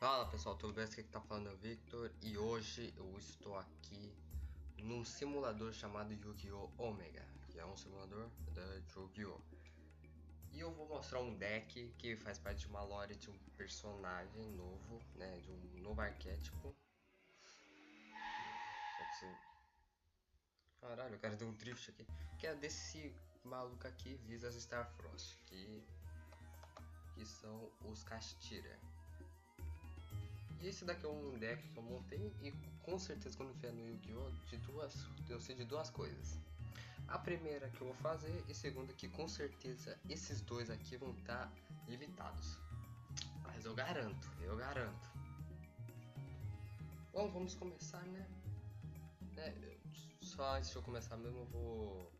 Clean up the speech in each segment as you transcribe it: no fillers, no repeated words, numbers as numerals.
Fala pessoal, tudo bem? Aqui que tá falando é o Victor e hoje eu estou aqui num simulador chamado Yu-Gi-Oh! Omega, que é um simulador da Yu-Gi-Oh! E eu vou mostrar um deck que faz parte de uma lore de um personagem novo, né? De um novo arquétipo. Caralho, o cara deu um drift aqui. Que é desse maluco aqui, Visas Starfrost, que são os Castira. E esse daqui é um deck que eu montei e com certeza quando vier no Yu-Gi-Oh! Eu sei de duas coisas. A primeira que eu vou fazer e a segunda que com certeza esses dois aqui vão estar limitados. Mas eu garanto. Bom, vamos começar, né? Só antes de eu começar mesmo eu vou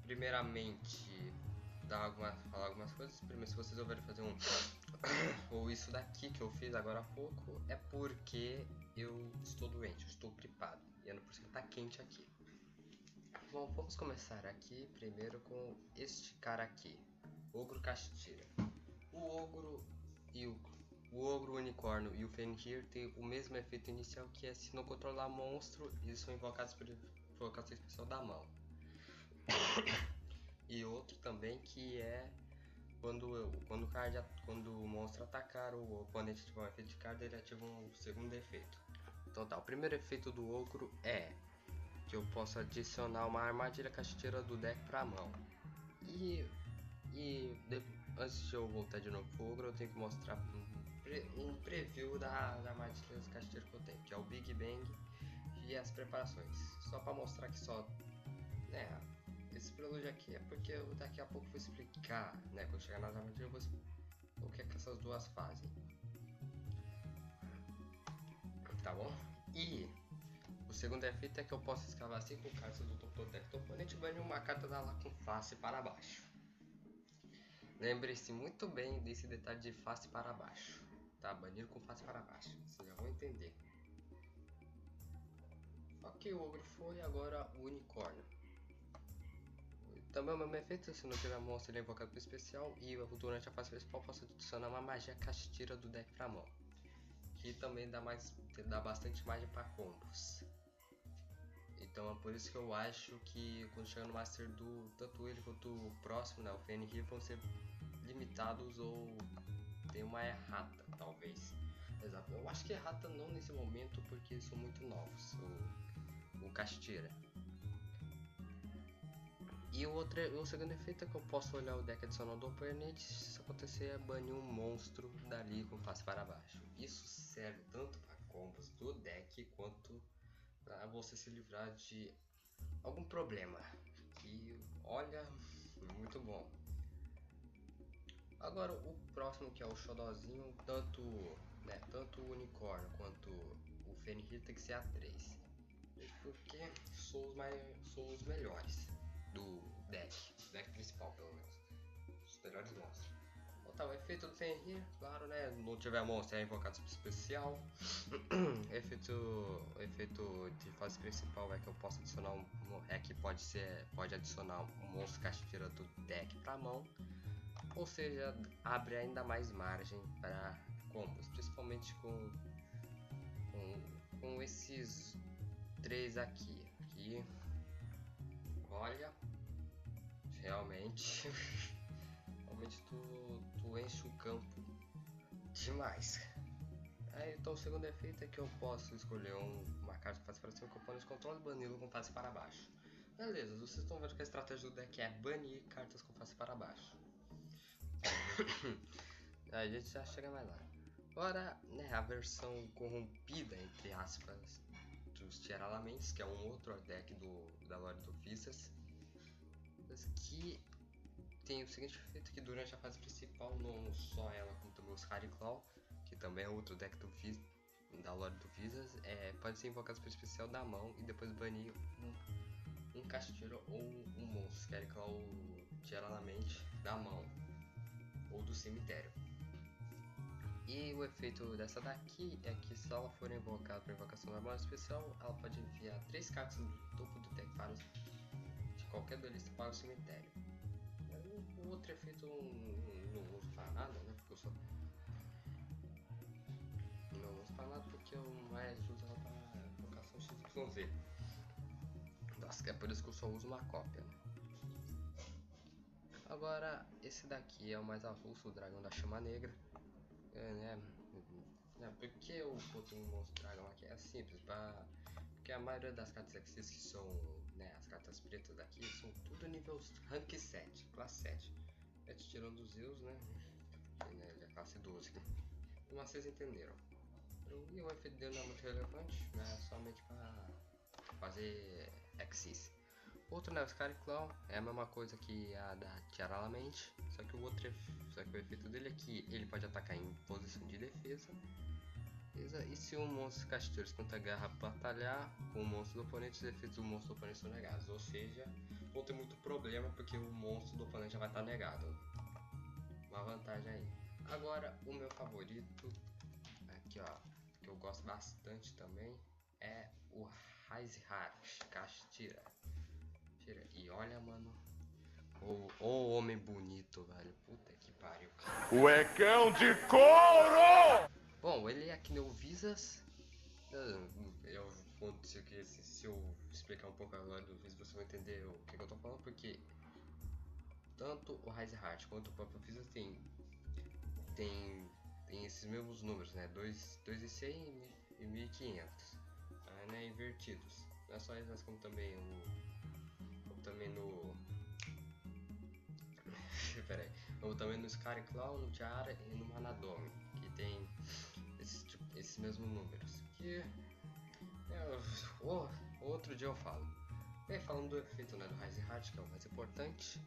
primeiramente falar algumas coisas. Primeiro, se vocês ouvirem fazer um ou isso daqui que eu fiz agora há pouco, é porque eu estou doente, eu estou gripado e ainda por cima tá quente aqui. Bom, vamos começar aqui primeiro com este cara aqui, Ogro Castira. O Ogro e o Ogro, o Unicórnio e o Fenrir têm o mesmo efeito inicial, que é se não controlar monstro, eles são invocados por invocação especial da mão. E outro também que é quando o monstro atacar o oponente tiver um efeito de carta, ele ativa um segundo efeito. Então tá, o primeiro efeito do Ogro é que eu posso adicionar uma armadilha casteira do deck pra mão. Antes de eu voltar de novo pro Ogro, eu tenho que mostrar um preview da armadilha casteira que eu tenho, que é o Big Bang e as preparações. Só pra mostrar que só... esse prelúdio aqui é porque eu daqui a pouco vou explicar, né? Quando chegar nas armadilhas eu vou explicar o que é que essas duas fazem. Tá bom? E o segundo efeito é que eu posso escavar 5 cartas do topo do deck do oponente e banir uma carta dela com face para baixo. Lembre-se muito bem desse detalhe de face para baixo. Tá? Banir com face para baixo. Vocês já vão entender. Ok, o Ogro foi, agora o Unicórnio. Também o mesmo efeito, se não tiver monstro ele é invocado por especial e durante a fase principal posso adicionar uma magia casteira do deck pra mão. Que também dá bastante magia para combos. Então é por isso que eu acho que quando chegar no Master do tanto ele quanto o próximo, né, o Fenrir, vão ser limitados ou tem uma errata, talvez. Exato. Eu acho que errata não nesse momento porque eles são muito novos, o Casteira. E o segundo efeito é que eu posso olhar o deck adicional do oponente, se isso acontecer é banir um monstro dali com face para baixo. Isso serve tanto para combos do deck quanto para você se livrar de algum problema. E olha, muito bom. Agora o próximo, que é o Xodozinho, tanto o Unicórnio quanto o Fenrir tem que ser A3. Porque são os melhores do deck principal, pelo menos. Os melhores monstros. Tá, o efeito do Fenrir, claro, né? Não tiver monstro é invocado especial. efeito de fase principal é que eu posso adicionar pode adicionar um monstro casteira do deck pra mão. Ou seja, abre ainda mais margem para combos, principalmente com esses três aqui. Olha, realmente tu enche o campo demais. Então o segundo efeito é que eu posso escolher uma carta com face para cima que o oponente controla e bani-lo com face para baixo. Beleza, vocês estão vendo que a estratégia do deck é banir cartas com face para baixo. A gente já chega mais lá. Agora, né, a versão corrompida, entre aspas, dos Tiara Lamentes, que é um outro deck da lore do Visas, que tem o seguinte efeito, que durante a fase principal, não só ela como também os Hariclaw, que também é outro deck da lore do Visas, pode ser invocado por especial da mão e depois banir um casteiro ou um monstro, que é Hariclaw Tiara Lamente da mão ou do cemitério. E o efeito dessa daqui é que se ela for invocada para invocação normal especial, ela pode enviar 3 cartas do topo do deck de qualquer duelista para o cemitério. O outro efeito não uso para nada, né? Porque eu só... XYZ. Nossa, que é por isso que eu só uso uma cópia, né? Agora, esse daqui é o mais avulso, o dragão da chama negra. Porque eu botei um monstro dragão aqui é simples, porque a maioria das cartas que são, né, as cartas pretas daqui, são tudo nível rank 7, classe 7. Tirando os Zeus, né? Ele é classe 12. Mas vocês entenderam. E o efeito dele não é muito relevante, né? Somente para fazer Exis. Outro Sky Clown é a mesma coisa que a da Tiara Lamente, só que o efeito dele é que ele pode atacar em posição de defesa. E se um monstro casteiro tenta garra batalhar com o monstro do oponente, os efeitos do monstro do oponente são negados. Ou seja, vão ter muito problema porque o monstro do oponente já vai estar negado. Uma vantagem aí. Agora, o meu favorito, aqui ó, que eu gosto bastante também, é o Reinhardt Castira. E olha, mano, o homem bonito, velho. Puta que pariu. Cuecão de couro! Bom, ele é que nem o Visas. Se eu explicar um pouco agora do Visas, você vai entender o que eu tô falando, porque tanto o Reinhardt quanto o próprio Visas tem esses mesmos números, né? 2.100 e 1.500, né? Invertidos. Não é só eles, mas como também no peraí, como também no Sky Clown, no Tiara e no Manadome, que tem esses mesmos números. Que outro dia eu falo. Falando do efeito, né, do Reinhardt, que é o mais importante.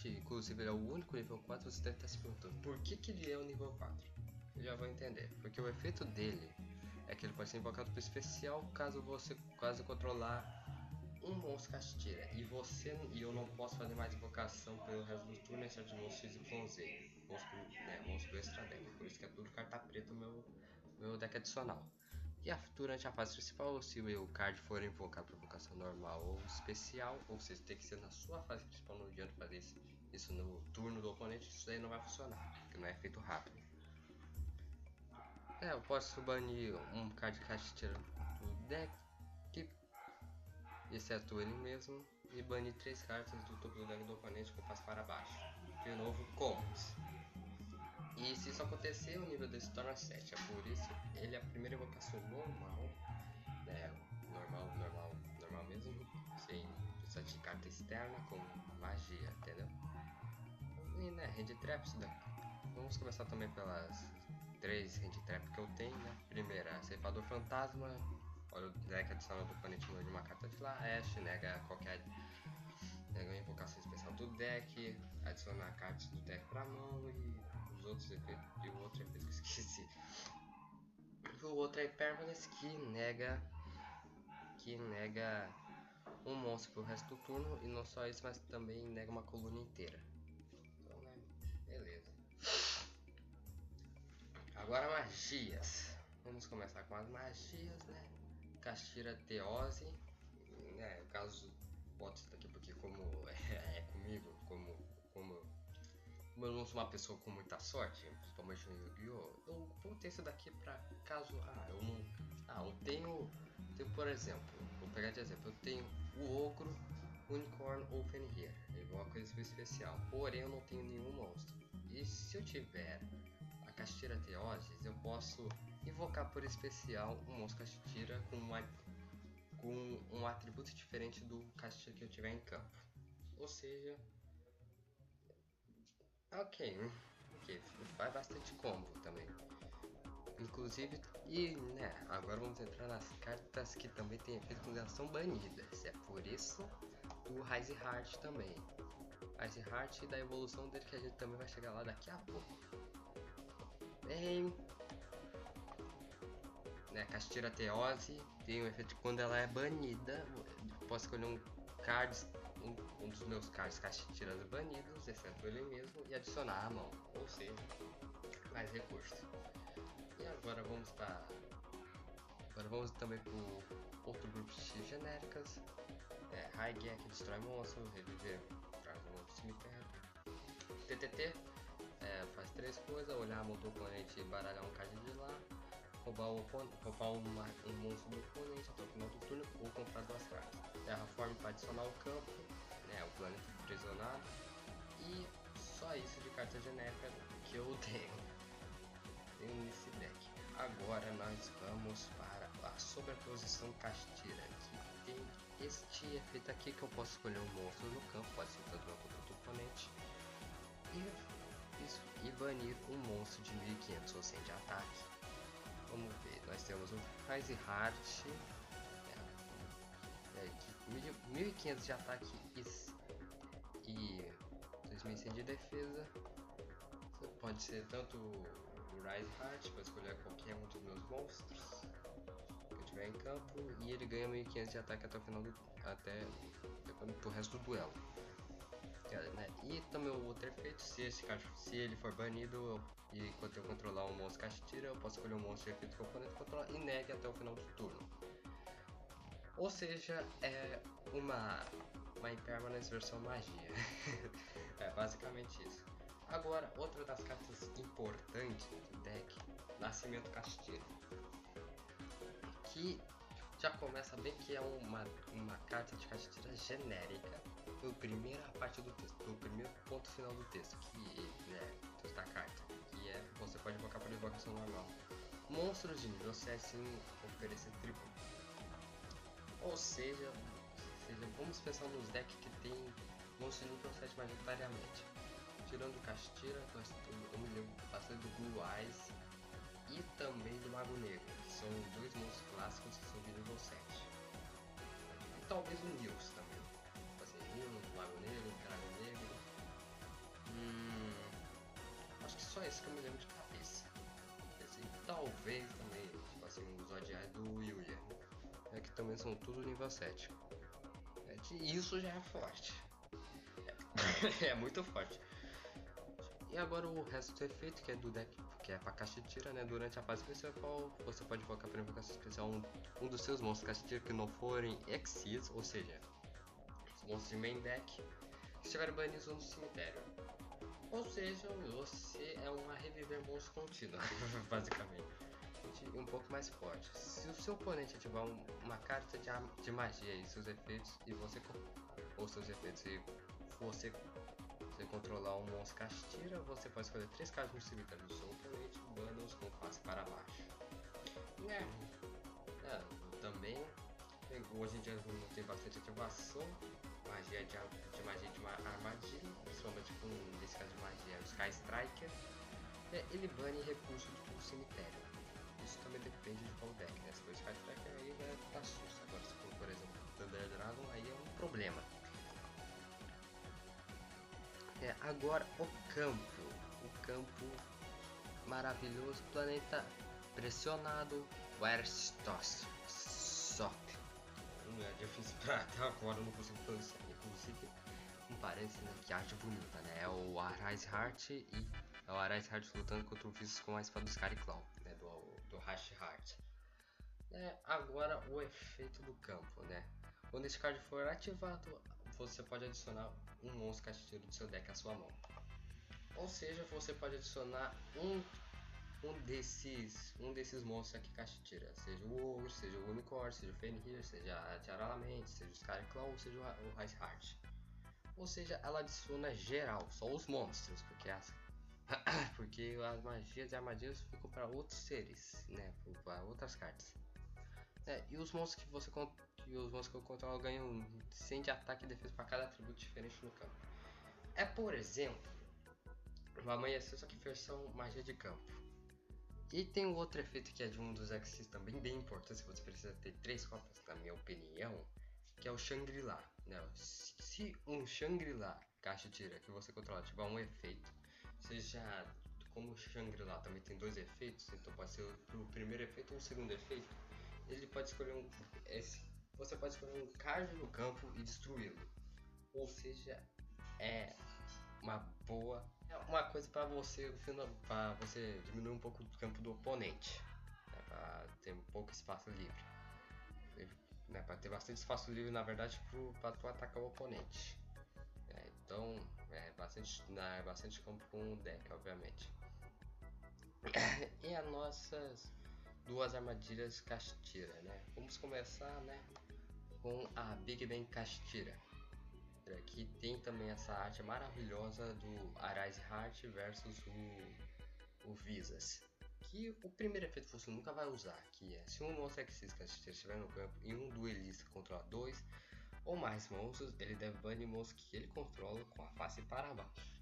Inclusive ele é o único nível 4, você deve estar se perguntando por que ele é o nível 4. Eu já vou entender. Porque o efeito dele é que ele pode ser invocado por especial caso você controlar um monstro castira. E eu não posso fazer mais invocação pelo resto do turno, exceto de monstro XYZ. Monstro extra deck. Por isso que é tudo carta preta no meu deck adicional. E durante a fase principal, se o card for invocado por invocação normal ou especial, ou seja, tem que ser na sua fase principal, não adianta fazer isso no turno do oponente, isso daí não vai funcionar, porque não é feito rápido. Eu posso banir um card castira do deck, exceto ele mesmo, e banir 3 cartas do topo do deck do oponente com passo para baixo. De novo, combos. E se isso acontecer, o nível dele se torna 7. É por isso ele é a primeira invocação normal, né? Normal mesmo, sem precisar de carta externa com magia, entendeu? E né, hand traps, né? Vamos começar também pelas 3 hand traps que eu tenho, né? Primeira, Ceifador Fantasma. Olha o deck adicional do oponente de uma carta de lá, nega uma invocação especial do deck, adicionar cartas do deck pra mão e os outros efeitos. E o outro efeito que eu esqueci. O outro é Permanence que nega um monstro pro resto do turno, e não só isso, mas também nega uma coluna inteira. Então, né, beleza. Agora magias. Vamos começar com as magias, né? Castira Teose, né? No caso, boto isso daqui porque como é comigo, como eu não sou uma pessoa com muita sorte, principalmente no Yu-Gi-Oh! Eu botei isso daqui pra caso, eu tenho, por exemplo, vou pegar de exemplo, eu tenho o Ogro, Unicorn Open Here, é uma coisa especial, porém eu não tenho nenhum monstro. E se eu tiver a Castira Teoses, eu posso invocar por especial um monstro Castira com um atributo diferente do Castira que eu tiver em campo. Ou seja, ok, faz bastante combo também. Inclusive, né, agora vamos entrar nas cartas que também tem efeito quando elas são banidas. É por isso o Reinhardt também. Reinhardt e da evolução dele, que a gente também vai chegar lá daqui a pouco. Bem, né, Castira Teose tem um efeito quando ela é banida. Posso escolher um dos meus cards Castiras banidos, exceto ele mesmo, e adicionar à mão, ou seja, mais recursos. E agora vamos também para outro grupo de genéricas. High Gear, que destrói monstro, reviver dragão do cemitério. TTT faz 3 coisas: olhar a mão do oponente e baralhar um card de lá. roubar um monstro do oponente até o final do turno ou comprar 2 cartas. Terraform para adicionar o campo, né, o planeta aprisionado, e só isso de carta genérica que eu tenho nesse deck. Agora nós vamos para a sobreposição Kashtira, que tem este efeito aqui que eu posso escolher um monstro no campo, pode ser tanto meu quanto do oponente, e banir um monstro de 1500 ou 100 de ataque. Vamos ver, nós temos o Reinhardt, de 1500 de ataque e 2100 de defesa. Pode ser tanto o Reinhardt, para escolher qualquer um dos meus monstros que eu tiver em campo, e ele ganha 1500 de ataque até o final pro resto do duelo. Né? E também o outro efeito, se ele for banido e enquanto eu controlar um monstro Kashtira, eu posso escolher um monstro de efeito que o oponente controla e negue até o final do turno. Ou seja, é uma Impermanence versão magia. É basicamente isso. Agora, outra das cartas importantes do deck, Nascimento Kashtira, que já começa bem que é uma carta de Kashtira genérica no primeira parte do texto, no primeiro ponto final do texto, que da carta, que é você pode invocar por invocação normal. Monstros de nível 7 sem oferecer tributo. Ou seja, vamos pensar nos decks que tem monstros de nível 7 majoritariamente. Tirando o Kashtira, eu me lembro bastante do Blue Eyes e também do Mago Negro, que são 2 monstros clássicos que são de nível 7. E talvez o Nils também. Nils, Mago Negro, Drago Negro. Acho que só isso que eu me lembro de cabeça. E talvez também, tipo assim, os Zodiac do Yuya, que também são tudo nível 7. Isso já é forte. É muito forte. E agora o resto do efeito, que é do deck, que é pra Kashtira, né? Durante a fase principal, você pode invocar para invocação especial um dos seus monstros Kashtira que não forem Xyz, ou seja, os monstros de main deck, que estiverem banidos no cemitério. Ou seja, você é uma reviver monstro contínua, basicamente. E um pouco mais forte. Se o seu oponente ativar uma carta de magia e seus efeitos, e você controlar um monstro Kashtira, você pode escolher 3 cartas no cemitério do seu oponente, bana-os com face para baixo. Também, hoje em dia tem bastante ativação, magia de armadilha, principalmente com nesse caso de magia, o Sky Striker. Ele bane recursos do cemitério. Isso também depende de qual deck, né? Se for Sky Striker aí tá susto. Agora se for, por exemplo, Thunder Dragon, aí é um problema. Agora o campo maravilhoso, planeta pressionado, Werstos. Não é difícil pra até agora, eu não consigo pronunciar. Inclusive, parece, né, que arte bonita, né? É o Reinhardt lutando contra o Visas com a espada do Scariclaw, né? Do Reinhardt. Agora o efeito do campo, né? Quando esse card for ativado, você pode adicionar um monstro Kashtira do seu deck à sua mão. Ou seja, você pode adicionar um desses monstros aqui Kashtira, seja o Ogre, seja o Unicorn, seja o Fenrir, seja a Tiara Lamente, seja o Scariclaw, ou seja o Reinhardt. Ou seja, ela adiciona geral, só os monstros, porque as magias e armadilhas ficam para outros seres, né, para outras cartas. E os monstros que eu controlo ganham 100 de ataque e defesa para cada atributo diferente no campo. Por exemplo, o Amanhecer, só que versão magia de campo. E tem um outro efeito que é de um dos Xyz também bem importante, você precisa ter 3 cópias, na minha opinião, que é o Shangri-La. Se um Shangri-La Kashtira que você controla tiver um efeito, seja como o Shangri-La também tem 2 efeitos, então pode ser o primeiro efeito ou o segundo efeito, ele pode escolher você pode escolher um card no campo e destruí-lo. Ou seja, é uma coisa para você diminuir um pouco do campo do oponente, né, para ter um pouco espaço livre, né, para ter bastante espaço livre, na verdade, para tu atacar o oponente. Então é bastante campo com o deck, obviamente. E as nossas duas armadilhas Kashtira, né? Vamos começar, né, com a Big Bang Kashtira. Aqui tem também essa arte maravilhosa do Arise Heart versus o Visas. Que o primeiro efeito você nunca vai usar, que é se um monstro Exis Kashtira estiver no campo e um duelista controla 2 ou mais monstros, ele deve banir monstros que ele controla com a face para baixo,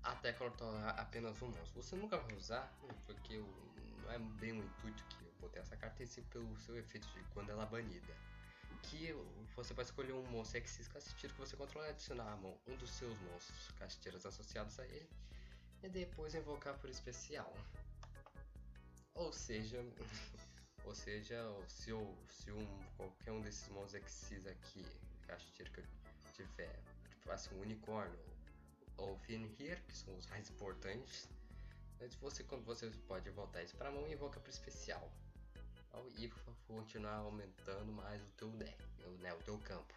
até controlar apenas um monstro. Você nunca vai usar, porque não é bem o intuito que eu botei essa carta, e sim pelo seu efeito de quando ela é banida. Que você pode escolher um monstro Exis Kashtira que você controla e adicionar à mão um dos seus monstros Kashtiras associados a ele, e depois invocar por especial. Ou seja, se qualquer um desses monstros Exis aqui, Kashtira, que tiver, tipo assim, um unicórnio ou Fenrir, que são os mais importantes, quando você pode voltar isso para a mão e invoca para especial, e continuar aumentando mais o teu deck, né, o teu campo.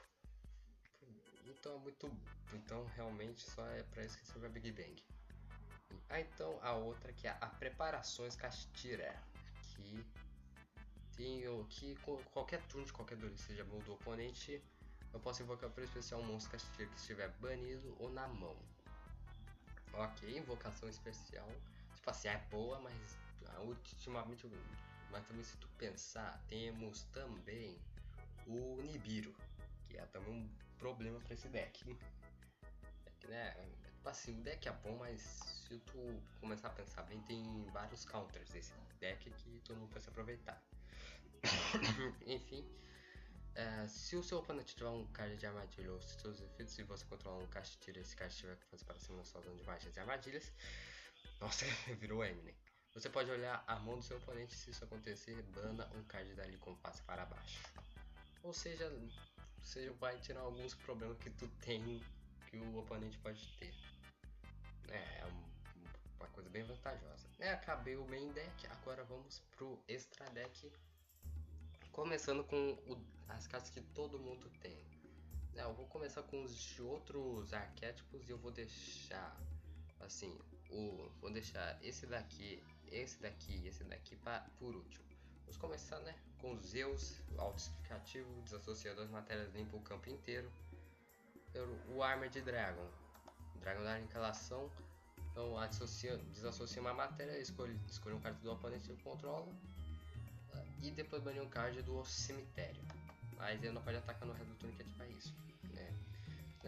Então realmente só é para isso que serve a Big Bang. Então a outra que é a Preparações Kashtira, que qualquer turno de qualquer duelista, seja meu do oponente, eu posso invocar por especial um monstro Kashtira que estiver banido ou na mão. Ok, invocação especial, tipo assim, é boa, mas ultimamente, mas também se tu pensar, temos também o Nibiru, que é também um problema para esse deck. Né? Tipo assim, o deck é bom, mas se tu começar a pensar bem, tem vários counters desse deck que todo mundo pode se aproveitar. Enfim, se o seu oponente tiver um card de armadilha ou se seus efeitos, se você controlar um Kashtira, esse card tiver que fazer para cima na sua zona de magias e armadilhas, nossa, virou Eminem. Você pode olhar a mão do seu oponente, se isso acontecer, bana um card dali com face para baixo. Ou seja, vai tirar alguns problemas que tu tem, que o oponente pode ter. É uma coisa bem vantajosa. Acabei o main deck, agora vamos pro extra deck. Começando com as cartas que todo mundo tem. Eu vou começar com os de outros arquétipos e eu vou deixar assim, vou deixar esse daqui e esse daqui por último. Vamos começar, né, com Zeus, autoexplicativo, desassociando as matérias, limpa o campo inteiro. O Armored Dragon da aniquilação, então desassocia uma matéria, escolhe um card do oponente que controla e depois banir um card do cemitério, mas ele não pode atacar no resto do turno que ativar isso, né?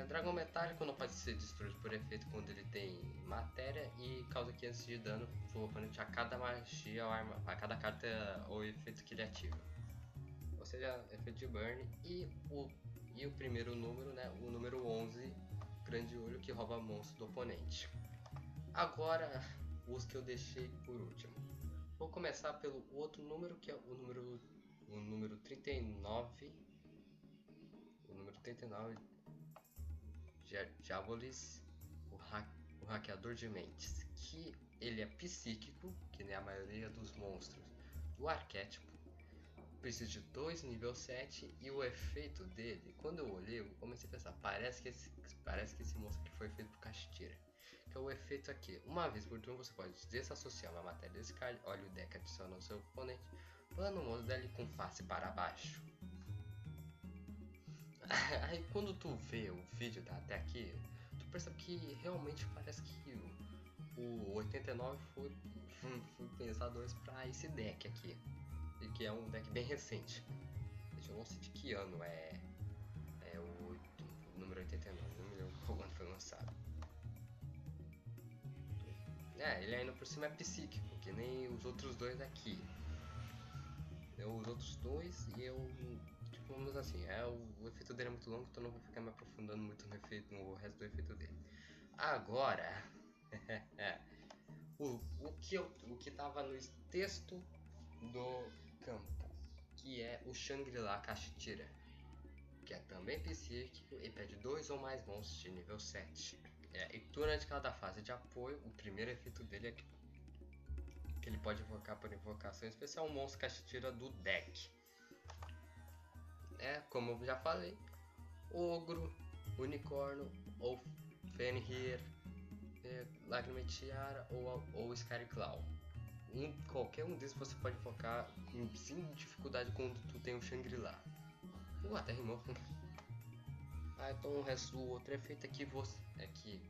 Dragão metálico não pode ser destruído por efeito quando ele tem matéria e causa 500 de dano pro oponente a cada magia ou arma, a cada carta ou efeito que ele ativa, ou seja, efeito de burn. E o primeiro número, né, o número 11, grande olho, que rouba monstro do oponente. Agora os que eu deixei por último. Vou começar pelo outro número, que é o número 39. O número 39, Diabolis, o hackeador de mentes, que ele é psíquico, que nem a maioria dos monstros do arquétipo. Precisa de 2 nível 7 e o efeito dele, quando eu olhei, eu comecei a pensar, parece que esse monstro aqui foi feito por Kashtira. Que é o efeito aqui, uma vez por turno você pode desassociar uma matéria desse card, olha o deck, adiciona ao seu oponente, plano o monstro dele com face para baixo. Aí quando tu vê o vídeo até aqui, tu percebe que realmente parece que o 89 foi pensado para esse deck aqui, e que é um deck bem recente. Eu não sei de que ano é o número 89, não me lembro qual ano foi lançado. Ele ainda por cima é psíquico, que nem os outros dois aqui. Os outros dois e tipo, vamos assim, o efeito dele é muito longo, então não vou ficar me aprofundando muito no resto do efeito dele. Agora, o que tava no texto do campo, que é o Shangri-La Kashtira, que é também psíquico e pede 2 ou mais monstros de nível 7. E durante cada fase de apoio, o primeiro efeito dele é que ele pode invocar por invocação especial um monstro Kashtira do deck. Como eu já falei, Ogro, Unicórnio ou Fenrir, Lágrima de Tiara ou Scareclaw. qualquer um desses você pode invocar sem dificuldade quando tu tem o Shangri-La. Até rimou. Então o resto do outro efeito é que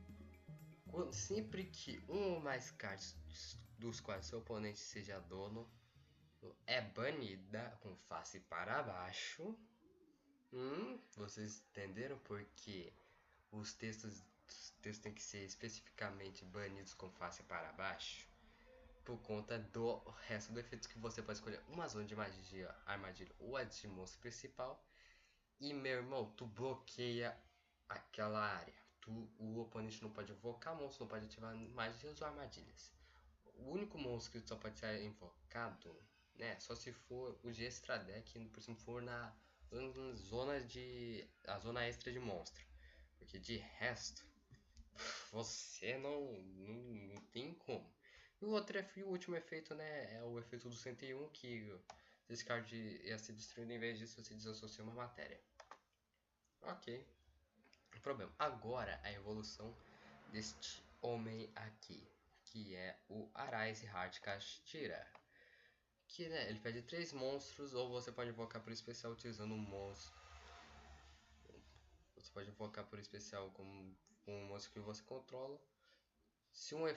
sempre que um ou mais cartas dos quais seu oponente seja dono é banida com face para baixo. Vocês entenderam porque os textos têm que ser especificamente banidos com face para baixo? Por conta do resto do efeito que você pode escolher uma zona de magia, armadilha ou a de monstro principal. E meu irmão, tu bloqueia aquela área. O oponente não pode invocar monstros, não pode ativar magias ou armadilhas. O único monstro que só pode ser invocado, né, só se for o de extra deck, por exemplo, for na zona extra de monstro. Porque de resto, você não tem como. E o último efeito, né, é o efeito do 101, que esse card ia ser destruído, em vez disso você desassocia uma matéria. Ok. O problema. Agora a evolução deste homem aqui, que é o Arise Heart Kashtira. Que, né, ele pede 3 monstros, ou você pode invocar por especial utilizando um monstro. Você pode invocar por especial com um monstro que você controla. Se o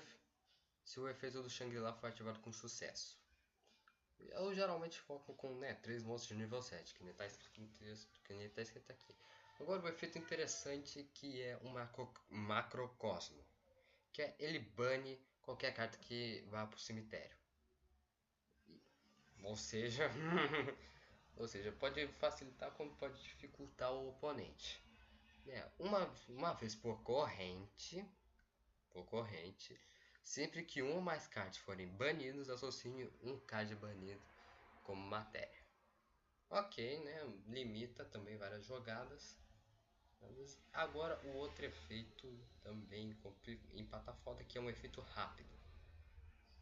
efeito do Shangri-La for ativado com sucesso. Eu geralmente foco com 3 monstros de nível 7, que nem tá escrito no texto, que nem tá escrito aqui. Agora o efeito interessante que é um macrocosmo, que é ele bane qualquer carta que vá pro cemitério. Ou seja, pode facilitar como pode dificultar o oponente. Uma vez por corrente, sempre que um ou mais cards forem banidos, associe um card banido como matéria. Ok, né? Limita também várias jogadas. Agora o outro efeito também empata foda, que é um efeito rápido.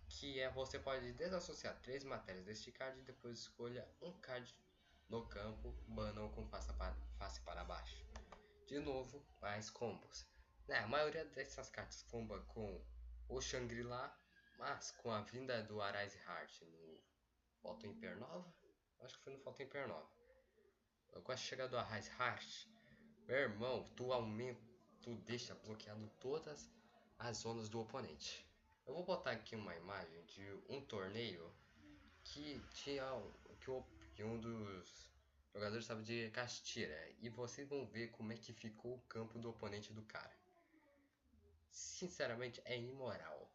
Que é você pode desassociar 3 matérias deste card e depois escolha um card no campo, bana ou com face para baixo. De novo, mais combos. A maioria dessas cartas comba com o Shangri-La, mas com a vinda do Arise Heart no Photon Hypernova, acho que foi no Photon Hypernova. Com a chegada do Arise Heart, meu irmão, tu deixa bloqueado todas as zonas do oponente. Eu vou botar aqui uma imagem de um torneio que um dos jogadores estava de Kashtira, e vocês vão ver como é que ficou o campo do oponente do cara. Sinceramente, é imoral.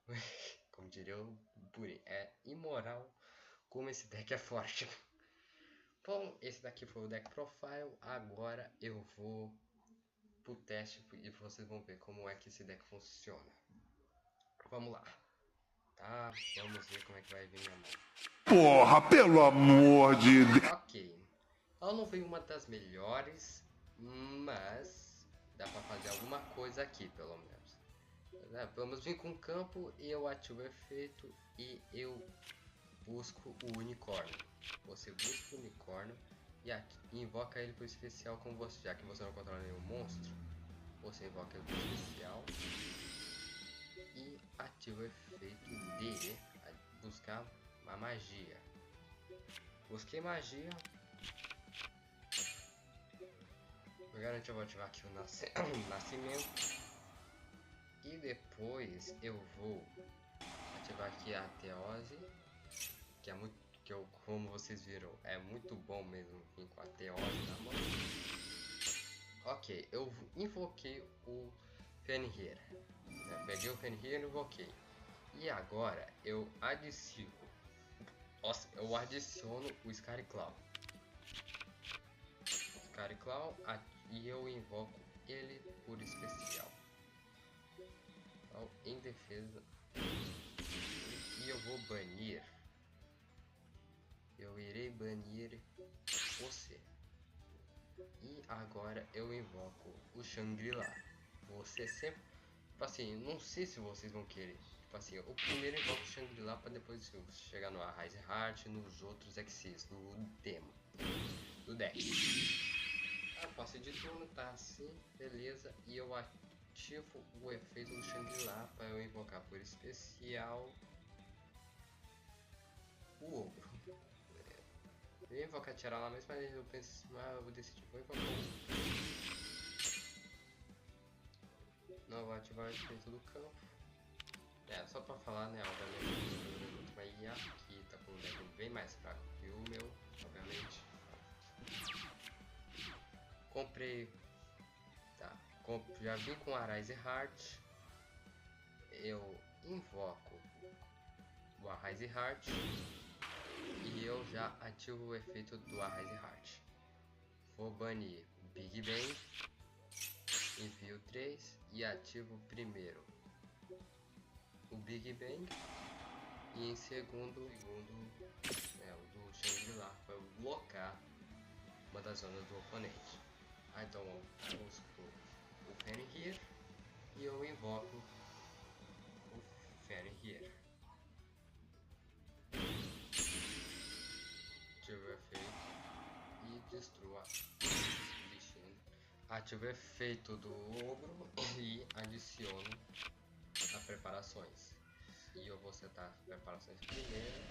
Como diria o Buri, é imoral como esse deck é forte. Bom, esse daqui foi o deck profile. Agora eu vou pro teste e vocês vão ver como é que esse deck funciona. Vamos lá. Tá, vamos ver como é que vai vir minha mão. Porra, pelo amor de Deus. Ok. Ela não veio uma das melhores, mas dá pra fazer alguma coisa aqui, pelo menos. Vamos vir com o campo e eu ativo o efeito e eu busco o unicórnio. Você busca o unicórnio e invoca ele por especial com você, já que você não controla nenhum monstro. Você invoca ele por especial e ativa o efeito de buscar uma magia. Busquei magia. Primeiramente eu vou ativar aqui o nascimento. E depois eu vou ativar aqui a Teose, que é muito, como vocês viram, é muito bom mesmo vir com a Teose na mão. Ok, eu invoquei o Fenrir. Peguei o Fenrir e invoquei. E agora eu adiciono o Scareclaw. E eu invoco ele por especial. Então, em defesa. E eu vou banir. Eu irei banir você. E agora eu invoco o Shangri-La. Você sempre... Tipo assim, não sei se vocês vão querer. Tipo assim, o primeiro invoco o Shangri-La para depois chegar no Arise Heart e nos outros Exis do demo. Do deck. A posse de turno tá assim, beleza. E eu ativo o efeito do Shangri-La para eu invocar por especial invocar tirar lá mesmo, mas eu penso, eu vou decidir, vou invocar. Não vou ativar o efeito do campo. Só pra falar, né, obviamente, mas aqui tá com um deck bem mais fraco que o meu, obviamente. Comprei, já vim com Arise Heart. Eu invoco o Arise Heart e eu já ativo o efeito do Arise Heart. Vou banir o Big Bang, envio 3 e ativo primeiro o Big Bang e em segundo o do Shangri-La, para blocar uma das zonas do oponente. Então eu uso o Fenrir e eu invoco o Fenrir. Ativo o efeito e destruo a bichinho. Ativo o efeito do ogro e adiciono as preparações. E eu vou setar as preparações primeiro.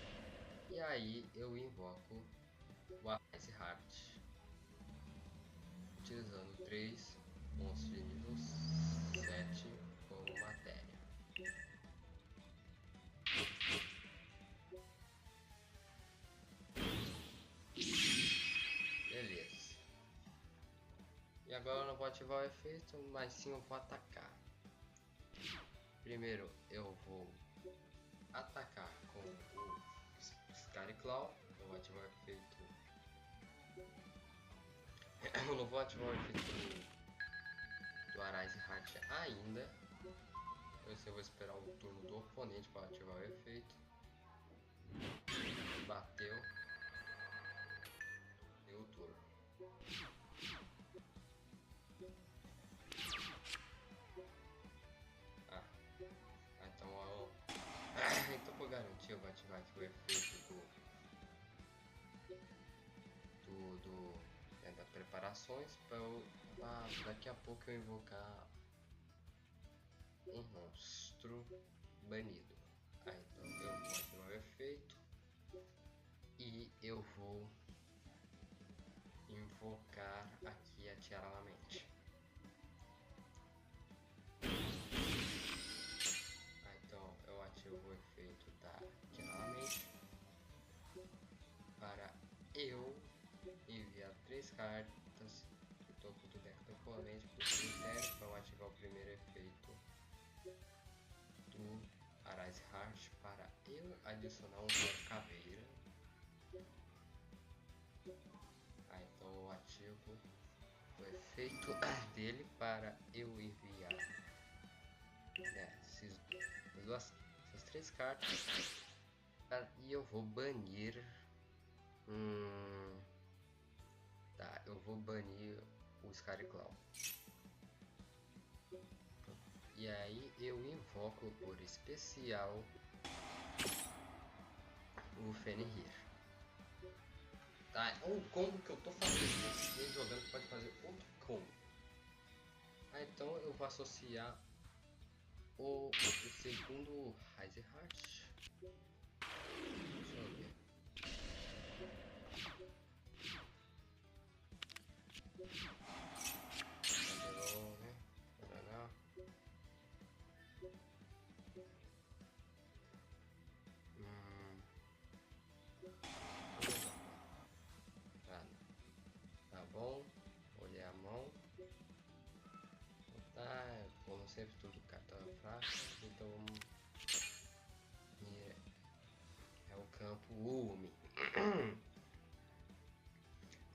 E aí eu invoco o Arise Heart. Utilizando 3 monstros de nível 7 como matéria. Beleza. E agora eu não vou ativar o efeito, mas sim eu vou atacar. Primeiro eu vou atacar com o Scary Claw. Eu vou ativar o efeito. Eu não vou ativar o efeito do Arise Heart ainda. Eu vou esperar o turno do oponente para ativar o efeito. Bateu. Deu o turno. Então por garantir eu vou ativar aqui o efeito das preparações para daqui a pouco eu invocar um monstro banido. Então eu vou ativar o efeito e eu vou invocar aqui a Tiara Lamente. Então eu ativo o efeito da Tiara Lamente para eu enviar 3 cartas do topo do deck do oponente para o cemitério para eu ativar o primeiro efeito do Arise Heart para eu adicionar um caveira. Então eu ativo o efeito dele para eu enviar essas 3 cartas e eu vou banir eu vou banir o Scary Claw. E aí eu invoco por especial o Fenrir. É um combo que eu tô fazendo. Você jogando pode fazer outro combo. Então eu vou associar o segundo Rise Heart. Deixa eu ver. Tá bom, olhei a mão. Como sempre, tudo carta fraca. Então é o campo Umi.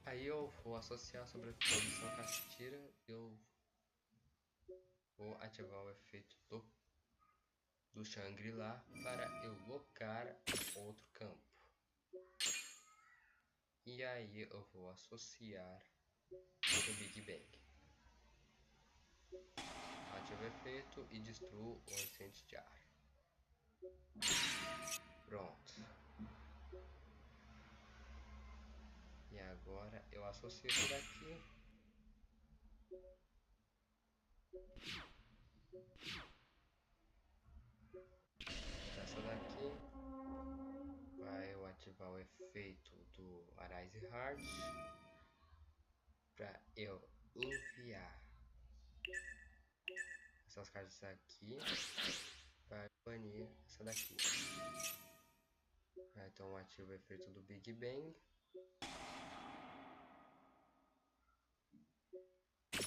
Aí eu vou associar sobre a produção Castira. Eu vou ativar o efeito do Shangri-La para eu locar outro campo. E aí eu vou associar o Big Bang. Ativo o efeito e destruo o Ancient Jar. Pronto. E agora eu associo isso daqui. Essa daqui vai eu ativar o efeito do Arise Hard para eu enviar essas cartas aqui para banir essa daqui. Então ativo o efeito do Big Bang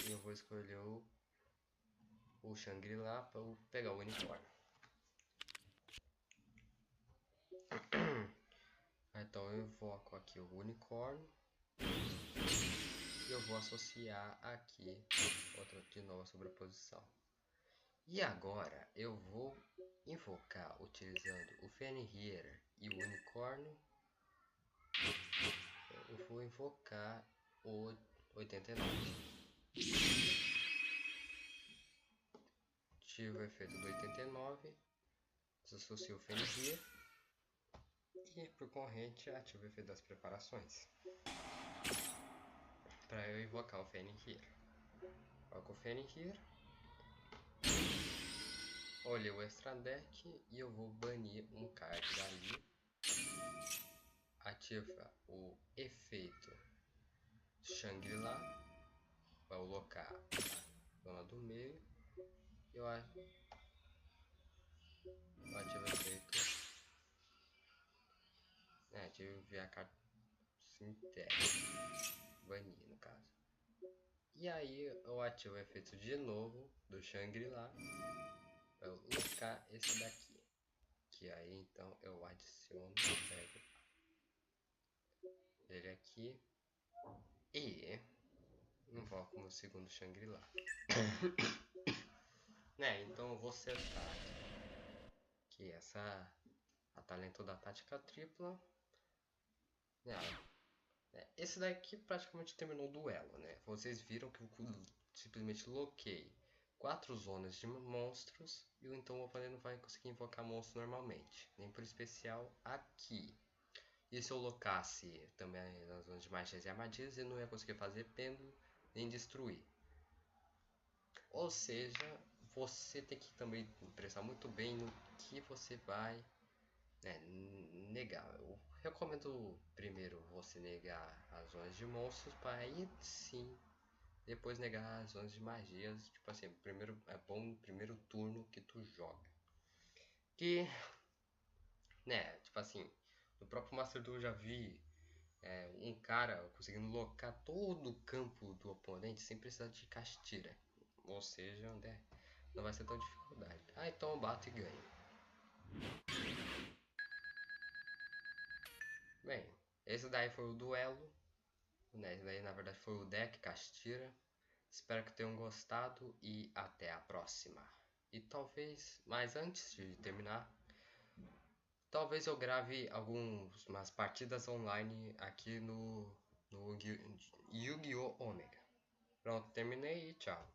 e eu vou escolher o Shangri-La para eu pegar o unicórnio. Então eu invoco aqui o unicórnio e eu vou associar aqui outra de nova sobreposição. E agora eu vou invocar utilizando o Fenrir e o unicórnio. Eu vou invocar o 89. Tive o efeito do 89, associo o Fenrir e por corrente ativo o efeito das preparações para eu invocar o Fenrir. Invoco o Fenrir, olhei o extra deck e eu vou banir um card dali. Ativa o efeito Shangri-La para colocar a zona do meio. Eu ativo o efeito. Ativo enviar a carta sintética, banir no caso. E aí eu ativo o efeito de novo do Shangri-La para eu colocar esse daqui. Que aí então eu adiciono, pego ele aqui e invoco meu segundo Shangri-La. Então eu vou setar aqui a talento da tática tripla. Esse daqui praticamente terminou o duelo, né? Vocês viram que eu simplesmente loquei 4 zonas de monstros e então o oponente não vai conseguir invocar monstros normalmente, nem por especial aqui. E se eu locasse também nas zonas de magias e armadilhas, eu não ia conseguir fazer pêndulo nem destruir. Ou seja, você tem que também prestar muito bem no que você vai negar. Eu recomendo primeiro você negar as zonas de monstros para aí sim depois negar as zonas de magias. Tipo assim, primeiro é bom no primeiro turno que tu joga. Que tipo assim, no próprio Master Duel eu já vi um cara conseguindo locar todo o campo do oponente sem precisar de Castira. Ou seja, não vai ser tão dificuldade. Então eu bato e ganho. Bem, esse daí foi o duelo. Esse daí na verdade foi o deck Castira. Espero que tenham gostado e até a próxima. E talvez, mas antes de terminar, talvez eu grave algumas partidas online aqui no Yu-Gi-Oh! Omega. Pronto, terminei e tchau.